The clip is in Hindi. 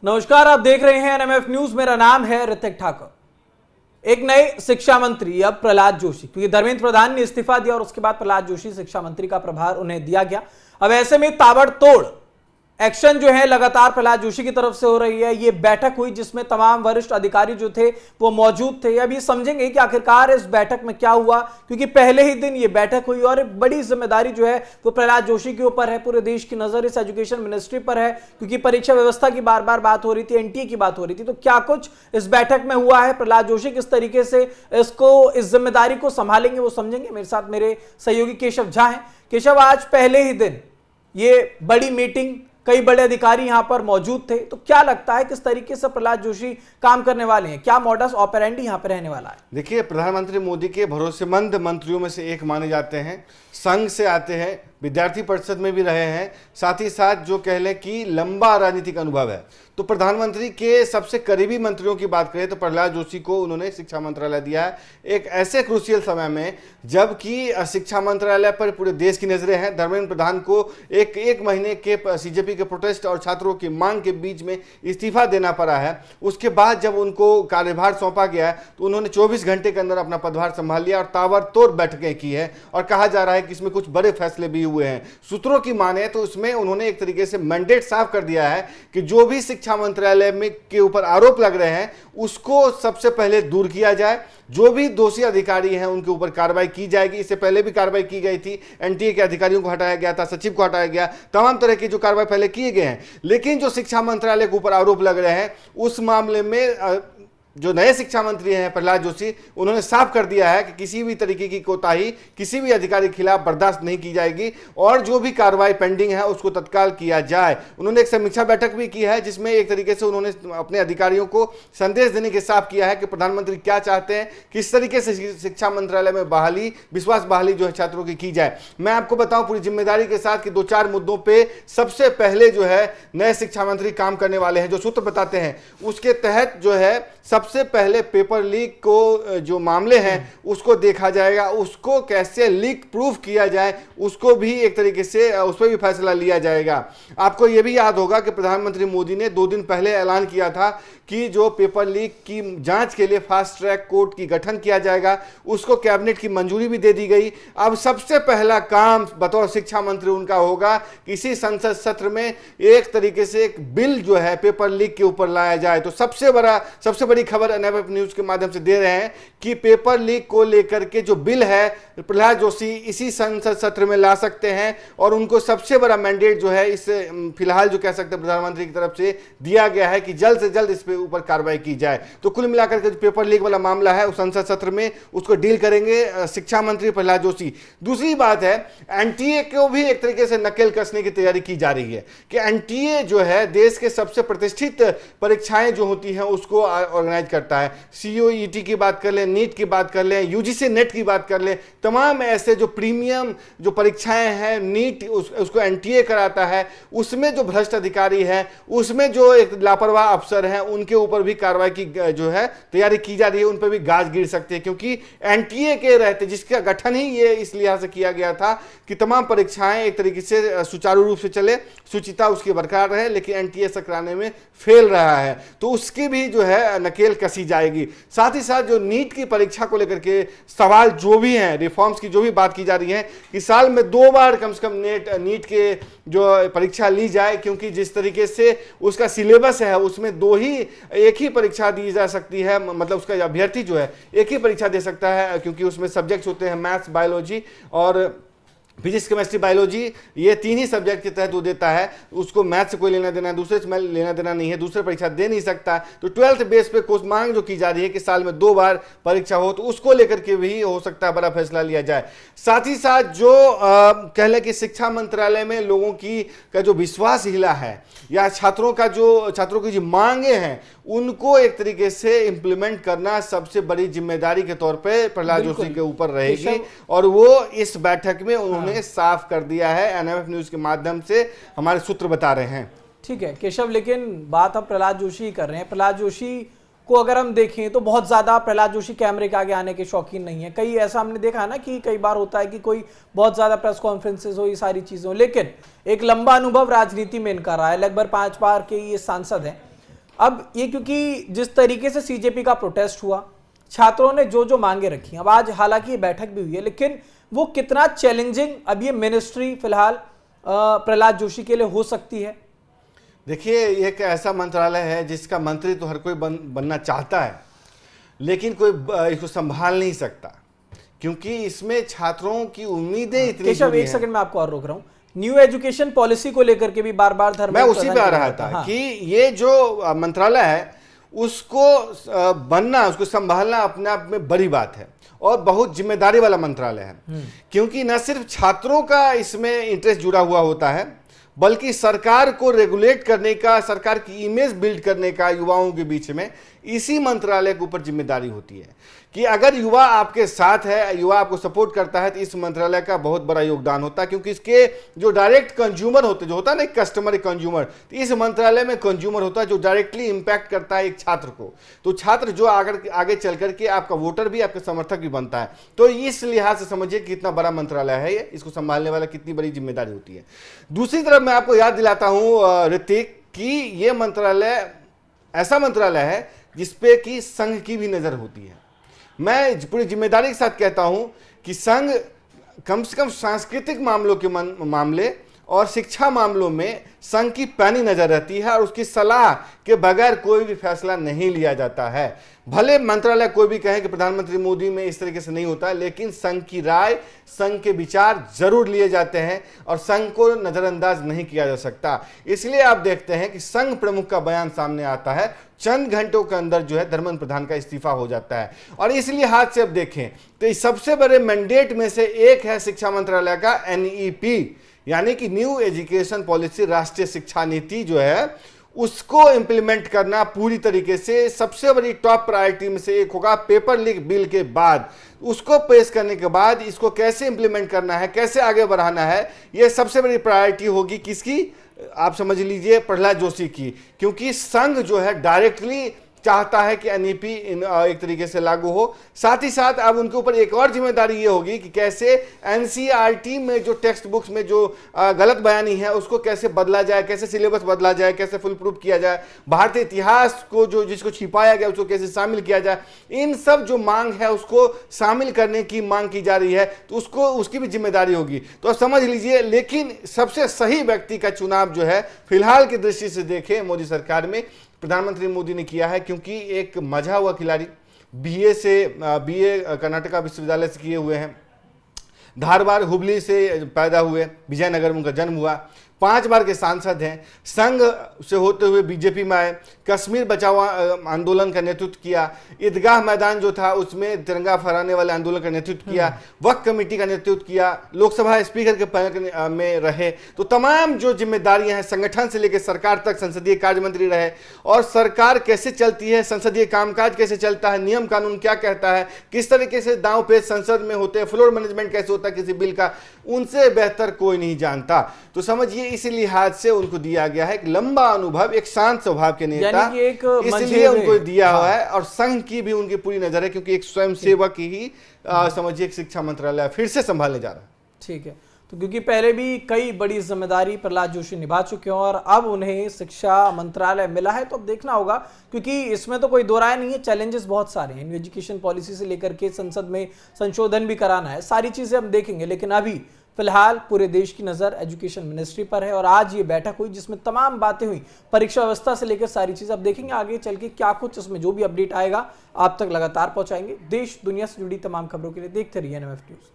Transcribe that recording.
नमस्कार, आप देख रहे हैं एनएमएफ न्यूज। मेरा नाम है ऋतिक ठाकुर। एक नए शिक्षा मंत्री अब प्रहलाद जोशी, क्योंकि धर्मेंद्र प्रधान ने इस्तीफा दिया और उसके बाद प्रहलाद जोशी शिक्षा मंत्री का प्रभार उन्हें दिया गया। अब ऐसे में ताबड़तोड़ एक्शन जो है लगातार प्रहलाद जोशी की तरफ से हो रही है। ये बैठक हुई जिसमें तमाम वरिष्ठ अधिकारी जो थे वो मौजूद थे। अब ये समझेंगे कि आखिरकार इस बैठक में क्या हुआ, क्योंकि पहले ही दिन ये बैठक हुई और बड़ी जिम्मेदारी जो है वो प्रहलाद जोशी के ऊपर है। पूरे देश की नजर इस एजुकेशन मिनिस्ट्री पर है, क्योंकि परीक्षा व्यवस्था की बार बार बात हो रही थी, एनटीए की बात हो रही थी। तो क्या कुछ इस बैठक में हुआ है, प्रहलाद जोशी किस तरीके से इस जिम्मेदारी को संभालेंगे, वो समझेंगे। मेरे साथ मेरे सहयोगी केशव झा हैं। केशव, आज पहले ही दिन ये बड़ी मीटिंग, कई बड़े अधिकारी यहां पर मौजूद थे, तो क्या लगता है किस तरीके से प्रहलाद जोशी काम करने वाले हैं? क्या मॉडस ऑपरेंडी यहां पर रहने वाला है? देखिए, प्रधानमंत्री मोदी के भरोसेमंद मंत्रियों में से एक माने जाते हैं। संघ से आते हैं, विद्यार्थी परिषद में भी रहे हैं, साथ ही साथ जो कह लें कि लंबा राजनीतिक अनुभव है। तो प्रधानमंत्री के सबसे करीबी मंत्रियों की बात करें तो प्रहलाद जोशी को उन्होंने शिक्षा मंत्रालय दिया है, एक ऐसे क्रूशियल समय में जबकि शिक्षा मंत्रालय पर पूरे देश की नजरें हैं। धर्मेंद्र प्रधान को एक महीने के सीजेपी के प्रोटेस्ट और छात्रों की मांग के बीच में इस्तीफा देना पड़ा है। उसके बाद जब उनको कार्यभार सौंपा गया है तो उन्होंने 24 घंटे के अंदर अपना पदभार संभाल लिया और ताबड़तोड़ बैठकें की है। और कहा जा रहा है कि इसमें कुछ बड़े फैसले भी हुए हैं। सूत्रों की माने तो उसमें उन्होंने एक तरीके से मैंडेट साफ कर दिया है कि जो भी शिक्षा मंत्रालय में के ऊपर आरोप लग रहे हैं उसको सबसे पहले दूर किया जाए। जो भी दोषी अधिकारी हैं उनके ऊपर कार्रवाई की जाएगी। इससे पहले भी कार्रवाई की गई थी, एनटीए के अधिकारियों को हटाया गया था, सचिव को हटाया गया, तमाम तरह की जो कार्रवाई पहले किए गए हैं। लेकिन जो शिक्षा मंत्रालय के ऊपर आरोप लग रहे हैं उस मामले में जो नए शिक्षा मंत्री हैं प्रहलाद जोशी, उन्होंने साफ कर दिया है कि किसी भी तरीके की कोताही किसी भी अधिकारी के खिलाफ बर्दाश्त नहीं की जाएगी और जो भी कार्रवाई पेंडिंग है उसको तत्काल किया जाए। उन्होंने एक समीक्षा बैठक भी की है जिसमें एक तरीके से उन्होंने अपने अधिकारियों को संदेश देने के साफ किया है कि प्रधानमंत्री क्या चाहते हैं, किस तरीके से शिक्षा मंत्रालय में बहाली, विश्वास बहाली जो है छात्रों की जाए। मैं आपको बताऊं पूरी जिम्मेदारी के साथ कि 2-4 मुद्दों पर सबसे पहले जो है नए शिक्षा मंत्री काम करने वाले हैं। जो सूत्र बताते हैं उसके तहत जो है सबसे पहले पेपर लीक को जो मामले हैं उसको देखा जाएगा, उसको कैसे लीक प्रूफ किया जाए उसको भी एक तरीके से उस पर भी फैसला लिया जाएगा। आपको यह भी याद होगा कि प्रधानमंत्री मोदी ने 2 दिन पहले ऐलान किया था कि जो पेपर लीक की जांच के लिए फास्ट ट्रैक कोर्ट की गठन किया जाएगा, उसको कैबिनेट की मंजूरी भी दे दी गई। अब सबसे पहला काम बतौर शिक्षा मंत्री उनका होगा कि इसी संसद सत्र में एक तरीके से एक बिल जो है पेपर लीक के ऊपर लाया जाए। तो सबसे बड़ी खबर एनएमएफ न्यूज के माध्यम से दे रहे हैं कि पेपर लीक को लेकर के जो बिल है प्रहलाद जोशी इसी संसद सत्र में ला सकते हैं और उनको सबसे बड़ा मैंडेट जो है इस फिलहाल जो कह सकते हैं प्रधानमंत्री की तरफ से दिया गया है कि जल्द से जल्द इस पे ऊपर कार्रवाई की जाए। तो कुल मिलाकर के जो पेपर लीक वाला मामला है उस संसद सत्र में उसको डील करेंगे शिक्षा मंत्री प्रहलाद जोशी। दूसरी बात है, एनटीए को भी एक तरीके से नकेल कसने की तैयारी की जा रही है कि एनटीए जो है देश के सबसे प्रतिष्ठित परीक्षाएं जो होती हैं उसको ऑर्गेनाइज करता है। सीओईटी की बात कर लें, नीट की बात कर लें, यूजीसी नेट की बात कर लें, तमाम ऐसे जो प्रीमियम जो परीक्षाएं हैं नीट उसको एनटीए कराता है। उसमें जो भ्रष्ट अधिकारी है, उसमें जो एक लापरवाह अफसर हैं, उनके ऊपर भी कार्रवाई की जो है तैयारी की जा रही है। उन पर भी गाज गिर सकती है क्योंकि एनटीए के रहते जिसका गठन ही ये इस लिहाज से किया गया था कि तमाम परीक्षाएं एक तरीके से सुचारू रूप से चले, शुचिता उसकी बरकरार रहे, लेकिन एनटीए से कराने में फेल रहा है तो उसकी भी जो है नकेल कसी जाएगी। साथ ही साथ जो नीट की परीक्षा को लेकर के सवाल जो भी हैं, रिफॉर्म्स की जो भी बात की जा रही है कि साल में 2 बार कम से कम नीट के जो परीक्षा ली जाए, क्योंकि जिस तरीके से उसका सिलेबस है उसमें एक ही परीक्षा दी जा सकती है, मतलब उसका अभ्यर्थी जो है एक ही परीक्षा दे सकता है क्योंकि उसमें सब्जेक्ट्स होते हैं मैथ्स, बायोलॉजी और फिजिक्स, केमिस्ट्री, बायोलॉजी, ये 3 ही सब्जेक्ट के तहत वो देता है। उसको मैथ से कोई लेना देना है, दूसरे से लेना देना नहीं है, दूसरे परीक्षा दे नहीं सकता। तो 12th बेस पे कुछ मांग जो की जा रही है कि साल में 2 बार परीक्षा हो, तो उसको लेकर के भी हो सकता है बड़ा फैसला लिया जाए। साथ ही साथ जो कह लें कि शिक्षा मंत्रालय में लोगों का जो विश्वास हिला है या छात्रों की जो मांगे हैं उनको एक तरीके से इंप्लीमेंट करना सबसे बड़ी जिम्मेदारी के तौर पे प्रहलाद जोशी के ऊपर रहेगी और वो इस बैठक में उन्होंने साफ कर दिया है, एनएमएफ न्यूज के माध्यम से हमारे सूत्र बता रहे हैं। ठीक है केशव, लेकिन बात अब प्रहलाद जोशी कर रहे हैं। प्रहलाद जोशी को अगर हम देखें तो बहुत ज्यादा प्रहलाद जोशी कैमरे के आगे आने के शौकीन नहीं है। कई ऐसा हमने देखा है ना कि कई बार होता है कि कोई बहुत ज्यादा प्रेस कॉन्फ्रेंसेस हो, ये सारी चीजें हो, लेकिन एक लंबा अनुभव राजनीति में इनका रहा है, लगभग 5 बार के ये सांसद हैं। अब ये क्योंकि जिस तरीके से सीजेपी का प्रोटेस्ट हुआ, छात्रों ने जो जो मांगे रखी, अब आज हालांकि ये बैठक भी हुई है, लेकिन वो कितना चैलेंजिंग अब ये मिनिस्ट्री फिलहाल प्रहलाद जोशी के लिए हो सकती है? देखिए, एक ऐसा मंत्रालय है जिसका मंत्री तो हर कोई बनना चाहता है, लेकिन कोई इसको संभाल नहीं सकता, क्योंकि इसमें छात्रों की उम्मीदें इतनी केशव, एक सेकंड में आपको और रोक रहा हूं। न्यू एजुकेशन पॉलिसी को लेकर के भी बार बार मैं उसी पे आ रहा था। हाँ। कि ये जो मंत्रालय है उसको बनना, उसको संभालना अपने आप में बड़ी बात है और बहुत जिम्मेदारी वाला मंत्रालय है, क्योंकि न सिर्फ छात्रों का इसमें इंटरेस्ट जुड़ा हुआ होता है, बल्कि सरकार को रेगुलेट करने का, सरकार की इमेज बिल्ड करने का युवाओं के बीच में इसी मंत्रालय के ऊपर जिम्मेदारी होती है कि अगर युवा आपके साथ है, युवा आपको सपोर्ट करता है, तो इस मंत्रालय का बहुत बड़ा योगदान होता है, क्योंकि इसके जो डायरेक्ट कंज्यूमर होते, जो होता है ना कस्टमर, कंज्यूमर, तो इस मंत्रालय में कंज्यूमर होता है जो डायरेक्टली इंपैक्ट करता है एक छात्र को। तो छात्र जो आगे चल करके आपका वोटर भी, आपका समर्थक भी बनता है। तो इस लिहाज से समझिए कितना बड़ा मंत्रालय है ये, इसको संभालने वाला कितनी बड़ी जिम्मेदारी होती है। दूसरी तरफ मैं आपको याद दिलाता हूं ऋतिक कि ये मंत्रालय ऐसा मंत्रालय है जिसपे कि संघ की भी नजर होती है। मैं पूरी जिम्मेदारी के साथ कहता हूं कि संघ कम से कम सांस्कृतिक मामलों के मामले और शिक्षा मामलों में संघ की पैनी नजर रहती है और उसकी सलाह के बगैर कोई भी फैसला नहीं लिया जाता है। भले मंत्रालय कोई भी कहे कि प्रधानमंत्री मोदी में इस तरीके से नहीं होता है, लेकिन संघ की राय, संघ के विचार जरूर लिए जाते हैं और संघ को नजरअंदाज नहीं किया जा सकता। इसलिए आप देखते हैं कि संघ प्रमुख का बयान सामने आता है, चंद घंटों के अंदर जो है धर्मेंद्र प्रधान का इस्तीफा हो जाता है। और इसलिए हाथ से अब देखें तो इस सबसे बड़े मैंडेट में से एक है शिक्षा मंत्रालय का NEP, यानी कि न्यू एजुकेशन पॉलिसी, राष्ट्रीय शिक्षा नीति जो है उसको इंप्लीमेंट करना पूरी तरीके से सबसे बड़ी टॉप प्रायोरिटी में से एक होगा। पेपर लीक बिल के बाद उसको पेश करने के बाद इसको कैसे इंप्लीमेंट करना है, कैसे आगे बढ़ाना है, यह सबसे बड़ी प्रायोरिटी होगी किसकी? आप समझ लीजिए प्रहलाद जोशी की, क्योंकि संघ जो है डायरेक्टली चाहता है कि NEP एक तरीके से लागू हो। साथ ही साथ अब उनके ऊपर एक और जिम्मेदारी ये होगी कि कैसे NCERT में जो टेक्स्ट बुक्स में जो गलत बयानी है उसको कैसे बदला जाए, कैसे सिलेबस बदला जाए, कैसे फुल प्रूफ किया जाए, भारतीय इतिहास को जो जिसको छिपाया गया उसको कैसे शामिल किया जाए। इन सब जो मांग है उसको शामिल करने की मांग की जा रही है, तो उसको उसकी भी जिम्मेदारी होगी। तो समझ लीजिए, लेकिन सबसे सही व्यक्ति का चुनाव जो है फिलहाल की दृष्टि से देखें मोदी सरकार में प्रधानमंत्री मोदी ने किया है, क्योंकि एक मजा हुआ खिलाड़ी, BA कर्नाटका विश्वविद्यालय से किए हुए हैं, धारवाड़ हुबली से पैदा हुए, विजयनगर में उनका जन्म हुआ, 5 बार के सांसद हैं, संघ से होते हुए बीजेपी में आए, कश्मीर बचाओ आंदोलन का नेतृत्व किया, ईदगाह मैदान जो था उसमें तिरंगा फहराने वाले आंदोलन का नेतृत्व किया, वक्फ कमेटी का नेतृत्व किया, लोकसभा स्पीकर के पैनल में रहे। तो तमाम जो जिम्मेदारियां हैं संगठन से लेकर सरकार तक, संसदीय कार्य मंत्री रहे, और सरकार कैसे चलती है, संसदीय कामकाज कैसे चलता है, नियम कानून क्या कहता है, किस तरीके से दांव पेच संसद में होते हैं, फ्लोर मैनेजमेंट कैसे होता है किसी बिल का, उनसे बेहतर कोई नहीं जानता। तो समझिए इस लिहाज से उनको दिया गया है एक लंबा अनुभव, एक शांत स्वभाव के नेता, इसलिए उनको दिया हुआ है। और संघ की भी उनकी पूरी नजर है, क्योंकि एक स्वयंसेवक ही समझिए शिक्षा मंत्रालय फिर से संभालने जा रहा है। ठीक है, तो क्योंकि पहले भी कई बड़ी जिम्मेदारी प्रहलाद जोशी निभा चुके हैं और अब उन्हें शिक्षा मंत्रालय मिला है, तो अब देखना होगा, क्योंकि इसमें तो कोई दो राय नहीं है, चैलेंजेस बहुत सारे हैं। एजुकेशन पॉलिसी से लेकर के संसद में संशोधन भी कराना है, सारी चीजें हम देखेंगे। लेकिन अभी फिलहाल पूरे देश की नजर एजुकेशन मिनिस्ट्री पर है और आज ये बैठक हुई जिसमें तमाम बातें हुई, परीक्षा व्यवस्था से लेकर सारी चीज। अब देखेंगे आगे चल के क्या कुछ इसमें जो भी अपडेट आएगा आप तक लगातार पहुंचाएंगे। देश दुनिया से जुड़ी तमाम खबरों के लिए देखते रहिए NMF न्यूज।